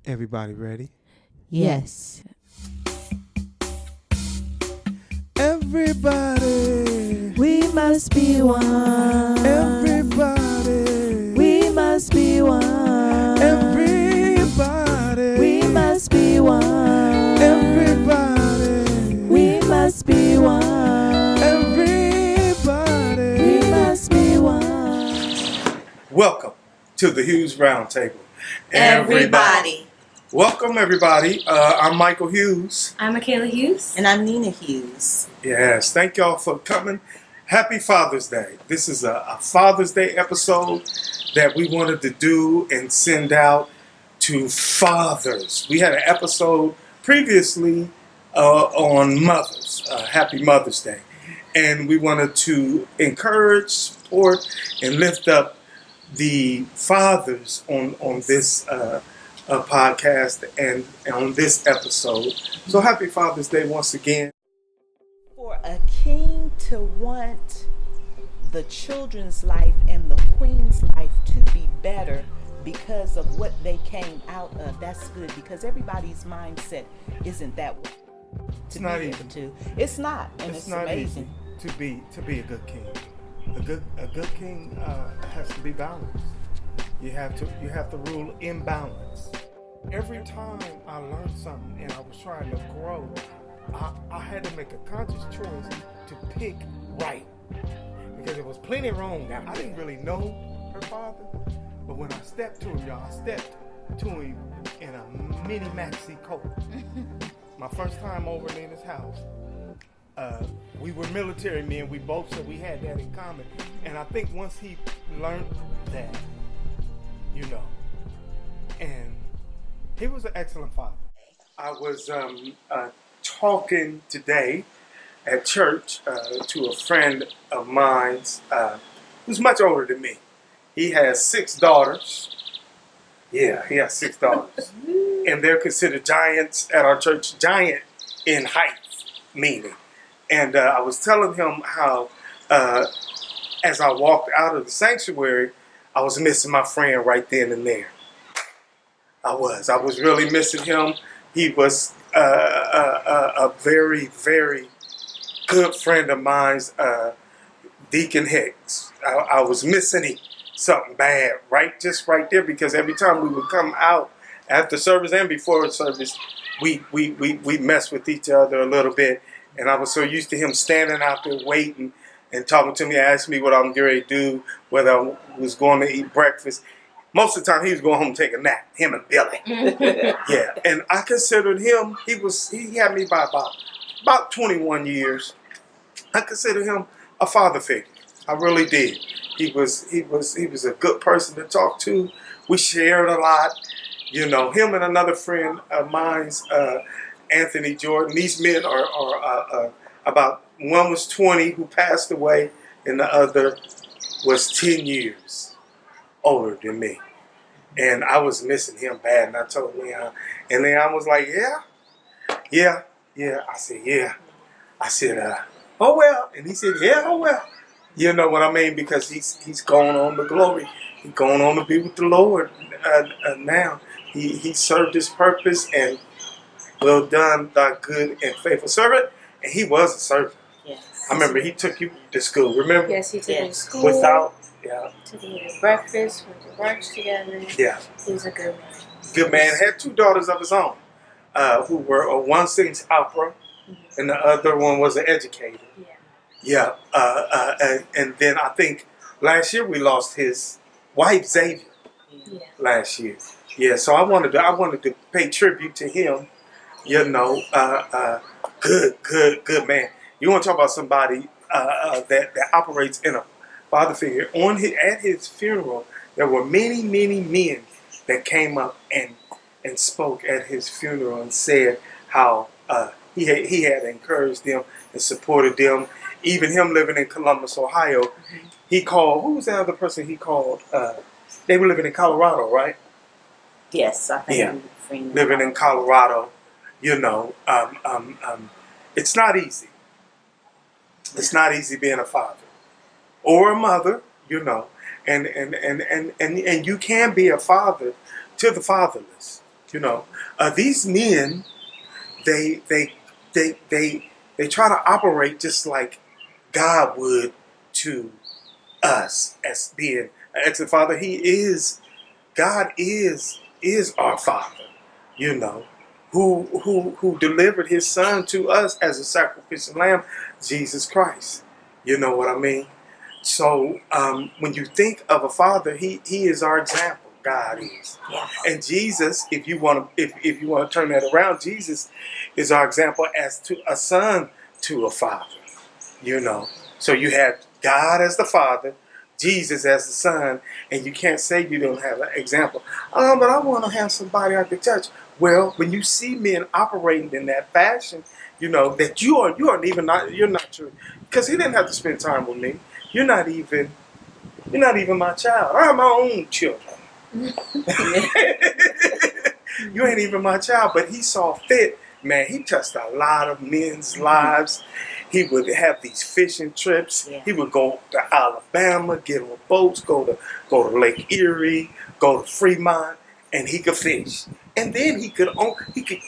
Everybody ready? Yes. Everybody, We must be one. everybody, We must be one. everybody, We must be one. everybody, We must be one. everybody. We must be one. Welcome to the Hughes Roundtable. Everybody. Welcome, everybody. I'm Michael Hughes. I'm Michaela Hughes. And I'm Nina Hughes. Yes, thank y'all for coming. Happy Father's Day. This is a Father's Day episode that we wanted to do and send out to fathers. We had an episode previously on mothers. Happy Mother's Day. And we wanted to encourage, support, and lift up the fathers on this podcast and on this episode. So happy Father's Day once again. For a king to want the children's life and the queen's life to be better because of what they came out of, that's good, because everybody's mindset isn't that way. It's not easy. It's not, and it's not amazing. easy to be a good king. A good king has to be balanced. You have to rule in balance. Every time I learned something and I was trying to grow, I had to make a conscious choice to pick right, because there was plenty wrong. Now, I didn't really know her father, but when I stepped to him, y'all, I stepped to him in a mini maxi coat. My first time over in his house. We were military men. We both said we had that in common. And I think once he learned that, and he was an excellent father. I was talking today at church to a friend of mine who's much older than me. He has 6 daughters. Yeah, he has 6 daughters. And they're considered giants at our church, giant in height, meaning. And I was telling him how, as I walked out of the sanctuary, I was missing my friend right then and there. I was really missing him. He was a very, very good friend of mine, Deacon Hicks. I was missing him something bad, just right there, because every time we would come out after service and before service, we messed with each other a little bit. And I was so used to him standing out there waiting and talking to me, asking me what I'm getting ready to do, whether I was going to eat breakfast. Most of the time, he was going home to take a nap, him and Billy. Yeah, and I considered him, he had me by about 21 years. I considered him a father figure. I really did. He was a good person to talk to. We shared a lot. Him and another friend of mine's, Anthony Jordan. These men are about, one was 20 who passed away, and the other was 10 years older than me. And I was missing him bad, and I told Leon. And Leon was like, yeah. I said, yeah. I said, oh well. And he said, yeah, oh well. You know what I mean? Because he's going on to glory. He's going on to be with the Lord now. He served his purpose, and well done, thy good and faithful servant. And he was a servant. Yes. I remember he took you to school, remember? Yes, he took me to school. Took me to breakfast, went to lunch together. Yeah. He was a good man. Good man. Had 2 daughters of his own, who were, one sings opera, and the other one was an educator. Yeah. Yeah. And then I think last year we lost his wife, Xavier. Yeah. Last year. Yeah. So I wanted to pay tribute to him. Good man. You want to talk about somebody that operates in a father figure. At his funeral, there were many, many men that came up and spoke at his funeral and said how he had encouraged them and supported them. Even him living in Columbus, Ohio, he called. Who was the other person he called? They were living in Colorado, right? Yes, I think. Yeah. Living in Colorado. It's not easy. It's not easy being a father or a mother, and you can be a father to the fatherless. You know, these men, they they they try to operate just like God would to us as being an excellent father. God is our Father, you know, who delivered His Son to us as a sacrificial lamb, Jesus Christ. You know what I mean? So when you think of a father, he is our example. God is, Yes. and Jesus, if you want to turn that around, Jesus is our example as to a son to a father. You know, so you have God as the Father, Jesus as the Son, and you can't say you don't have an example. Oh, but I want to have somebody I can touch. Well, when you see men operating in that fashion, you know that you're not true, because He didn't have to spend time with me. You're not even my child. I have my own children. You ain't even my child, but He saw fit. Man, He touched a lot of men's lives. He would have these fishing trips. Yeah. He would go to Alabama, get on boats, go to Lake Erie, go to Fremont, and he could fish. And then he could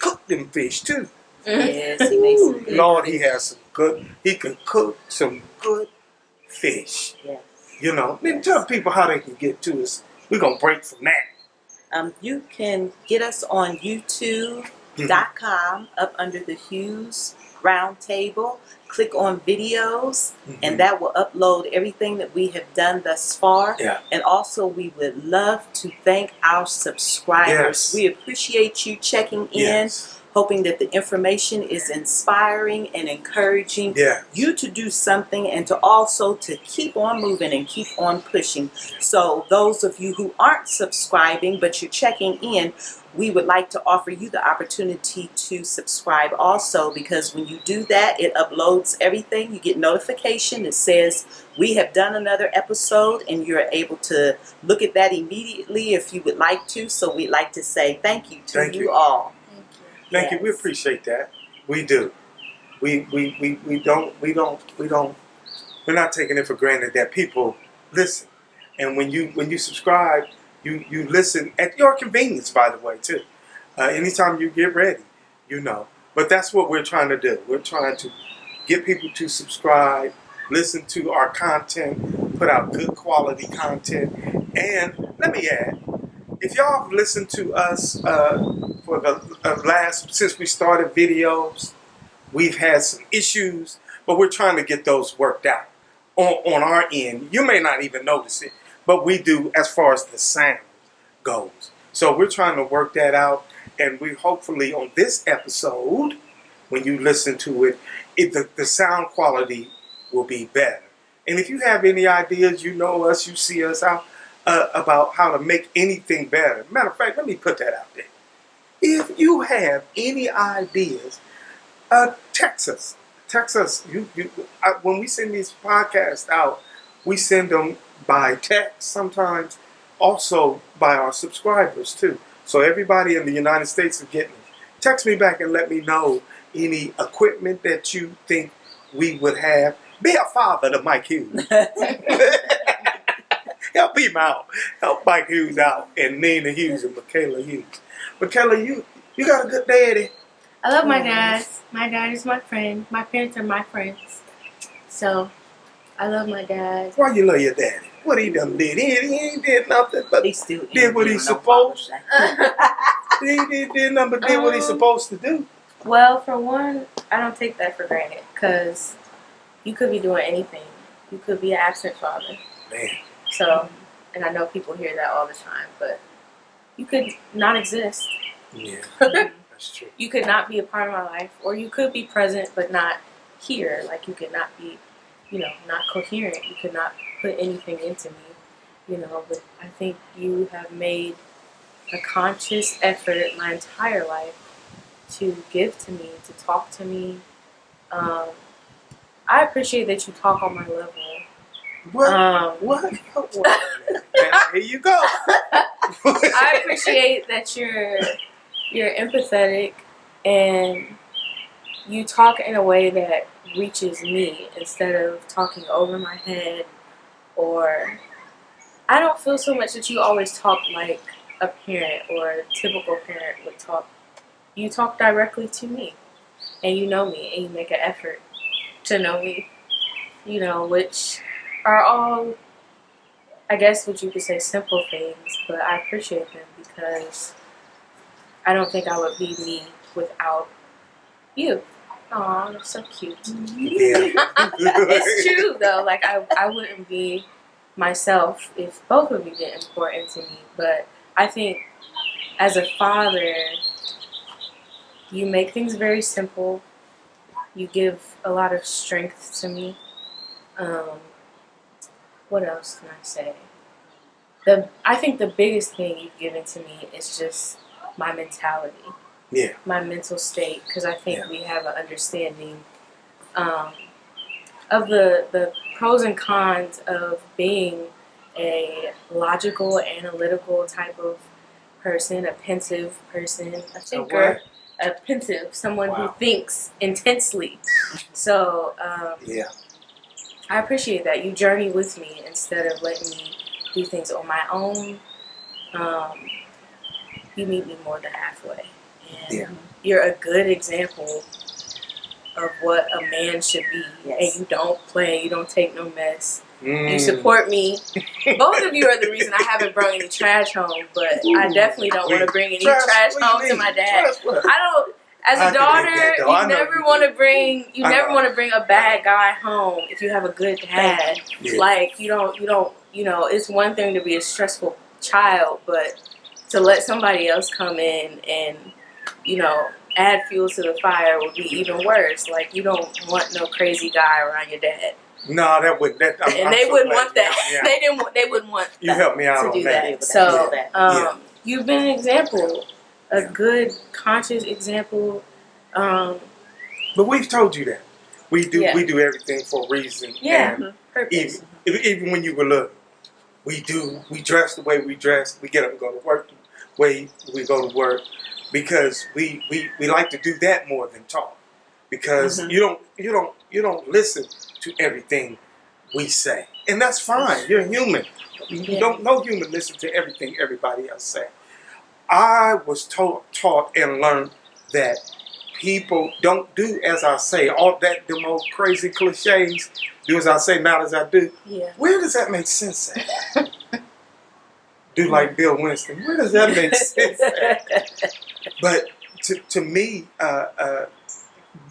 cook them fish too. Yes, he makes some good Lord, fish. he has some good. He could cook some good fish. Yeah. You know, then tell people how they can get to us. We're gonna break from that. You can get us on YouTube.com up under the Hughes Round Table. Click on videos, and that will upload everything that we have done thus far. Yeah. And also, we would love to thank our subscribers. Yes. We appreciate you checking in, Yes. hoping that the information is inspiring and encouraging Yeah. you to do something, and to also to keep on moving and keep on pushing. So those of you who aren't subscribing but you're checking in, we would like to offer you the opportunity to subscribe also, because when you do that, it uploads everything. You get notification that says we have done another episode, and you're able to look at that immediately if you would like to. So we'd like to say thank you to Thank you you. all. Thank you. We Yes. appreciate that. We do. We're not taking it for granted that people listen. And when you subscribe, you listen at your convenience, by the way, too. Anytime you get ready, you know. But that's what we're trying to do. We're trying to get people to subscribe, listen to our content, put out good quality content. And let me add, if y'all have listened to us for the since we started videos, we've had some issues, but we're trying to get those worked out on our end. You may not even notice it, but we do as far as the sound goes. So we're trying to work that out, and we hopefully on this episode, when you listen to it, the sound quality will be better. And if you have any ideas, you know us, you see us out about how to make anything better. Matter of fact, let me put that out there. If you have any ideas, text us. Text us. When we send these podcasts out, we send them by text sometimes, also by our subscribers too. So everybody in the United States is getting it. Text me back and let me know any equipment that you think we would have. Be a father to Mike Hughes. Help him out. Help Mike Hughes out, and Nina Hughes and Michaela Hughes. Michaela, you got a good daddy. I love my dad. My dad is my friend. My parents are my friends. So, I love my dad. Why you love your daddy? What he done did? He ain't did nothing but He still did what he's supposed. He did nothing but did what he's supposed to do. Well, for one, I don't take that for granted, because you could be doing anything. You could be an absent father. Man, So, and I know people hear that all the time, but you could not exist. yeah, that's true. You could not be a part of my life, or you could be present but not here. Like, you could not be, not coherent. You could not put anything into me, but I think you have made a conscious effort my entire life to give to me, to talk to me. I appreciate that you talk on my level. What? What? Man, here you go. I appreciate that you're empathetic, and you talk in a way that reaches me instead of talking over my head. Or I don't feel so much that you always talk like a parent or a typical parent would talk. You talk directly to me, and you know me, and you make an effort to know me, you know, which are all, I guess what you could say, simple things, but I appreciate them because I don't think I would be me without you. Aw, you're so cute. Yeah. It's true though. Like I wouldn't be myself if both of you didn't pour into me. But I think as a father, you make things very simple. You give a lot of strength to me. What else can I say? I think the biggest thing you've given to me is just my mentality. Yeah. My mental state, because I think Yeah. we have an understanding of the pros and cons of being a logical, analytical type of person, a pensive person, a thinker, a pensive, someone who Wow. thinks intensely. So Yeah. I appreciate that. You journey with me instead of letting me do things on my own. You meet me more than halfway. And Yeah. you're a good example of what a man should be. Yes. And you don't play, you don't take no mess. Mm. You support me. Both of you are the reason I haven't brought any trash home, but I definitely don't want to bring any trash what home you to mean? my dad. Trash what? I don't. As I a can get daughter, that, though. I you know never you want do. to bring. You I never know. want to bring a bad guy home if you have a good dad. Yeah. Like you don't. You know, it's one thing to be a stressful child, but to let somebody else come in and, you know, add fuel to the fire would be even worse. Like you don't want no crazy guy around your dad, No, that wouldn't. and they so wouldn't glad want you that. helped me out. They didn't. They wouldn't want You helped me out to on do that. that. So Yeah. you've been an example, a Yeah. good, conscious example. But we've told you that we do. Yeah. We do everything for a reason. Yeah, And purpose. even when you were little, we dress the way we dress. We get up and go to work the way we go to work because we like to do that more than talk. Because you don't listen to everything we say, and that's fine. You're human. No human listen to everything everybody else say. I was taught and learned that people don't do as I say. All that them old crazy cliches. Do as I say, not as I do. Yeah. Where does that make sense at? Do like Bill Winston. Where does that make sense at? But to me,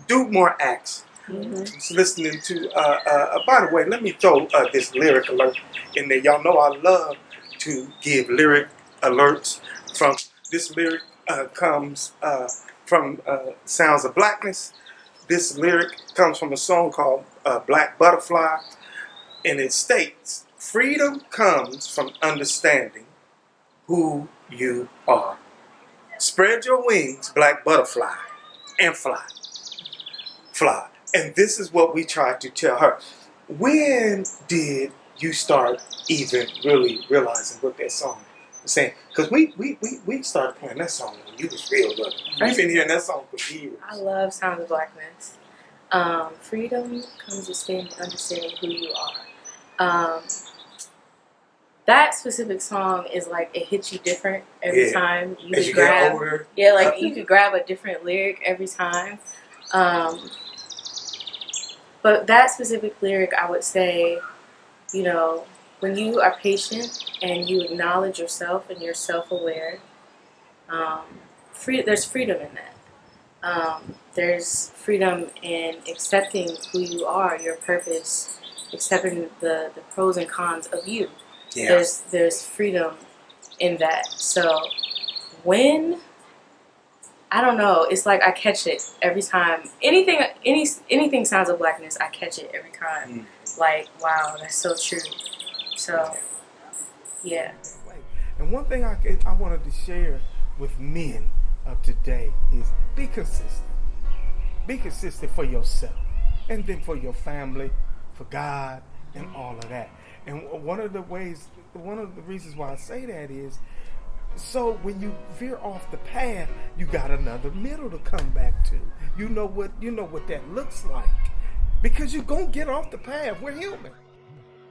do more acts. Just listening to, by the way, let me throw this lyric alert in there. Y'all know I love to give lyric alerts. From this lyric comes from Sounds of Blackness. This lyric comes from a song called Black Butterfly, and it states, freedom comes from understanding who you are. Spread your wings, black butterfly, and fly. Fly. And this is what we tried to tell her. When did you start even really realizing what that song was saying? Because we started playing that song when you was real little. You've been hearing that song for years. I love Sounds of Blackness. Freedom comes with understanding who you are. That specific song is like it hits you different every time. You As could you grab, get older. yeah, like you could grab a different lyric every time. But that specific lyric, I would say, you know, when you are patient and you acknowledge yourself and you're self-aware, there's freedom in that. There's freedom in accepting who you are, your purpose, accepting the pros and cons of you. Yeah. There's freedom in that. So when I don't know, it's like I catch it every time. Anything Sounds of Blackness, I catch it every time. Like, wow, that's so true. So yeah. And one thing I wanted to share with men of today is be consistent. Be consistent for yourself, and then for your family, for God, and all of that. And one of the reasons why I say that is, so when you veer off the path, you got another middle to come back to. You know what that looks like, because you're gonna get off the path. We're human.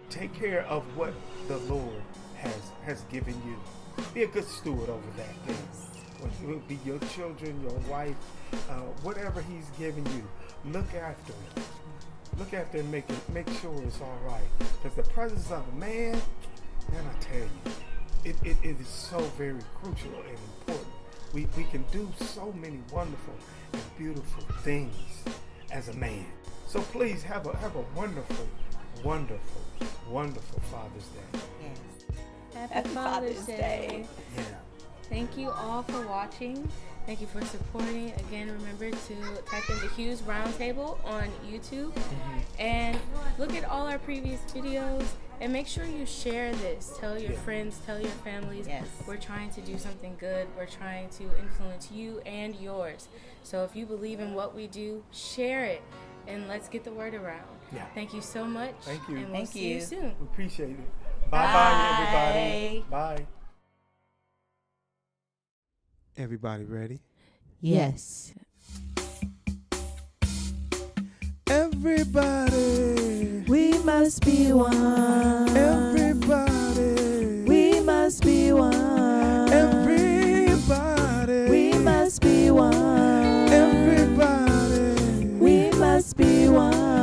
Take care of what the Lord has given you. Be a good steward over that thing. It will be your children, your wife, whatever he's giving you. Look after it. Look after it and make sure it's all right. Because the presence of a man, I tell you, it is so very crucial and important. We can do so many wonderful and beautiful things as a man. So please have a wonderful, wonderful, wonderful Father's Day. Yes. Happy Father's Day. Yeah. Thank you all for watching. Thank you for supporting. Again, remember to type in the Hughes Roundtable on YouTube and look at all our previous videos and make sure you share this. Tell your friends, tell your families. Yes. We're trying to do something good. We're trying to influence you and yours. So if you believe in what we do, share it and let's get the word around. Yeah. Thank you so much. Thank you. And we'll Thank see you you. soon. We appreciate it. Bye-bye, everybody. Bye. Everybody ready? Yes. Everybody. We must be one. Everybody. We must be one. Everybody. We must be one. Everybody. We must be one.